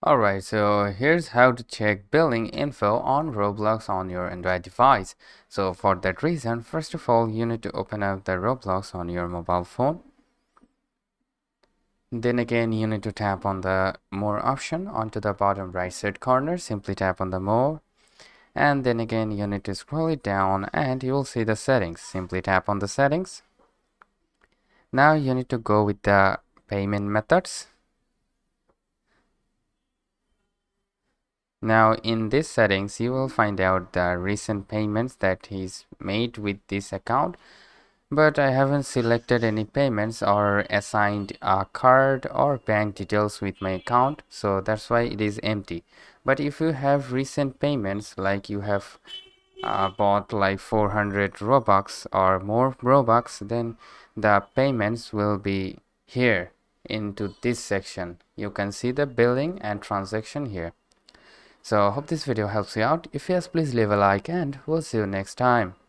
Alright, so here's how to check billing info on Roblox on your Android device. So for that reason, first of all, you need to open up the Roblox on your mobile phone. Then again, you need to tap on the more option onto the bottom right side corner. Simply tap on the more. And then again, you need to scroll it down and you will see the settings. Simply tap on the settings. Now you need to go with the payment methods. Now in this settings, you will find out the recent payments that he's made with this account, but I haven't selected any payments or assigned a card or bank details with my account, so that's why it is empty. But if you have recent payments, like you have bought like 400 Robux or more Robux, then the payments will be here into this section. You can see the billing and transaction here. So hope this video helps you out. If yes, please leave a like and we'll see you next time.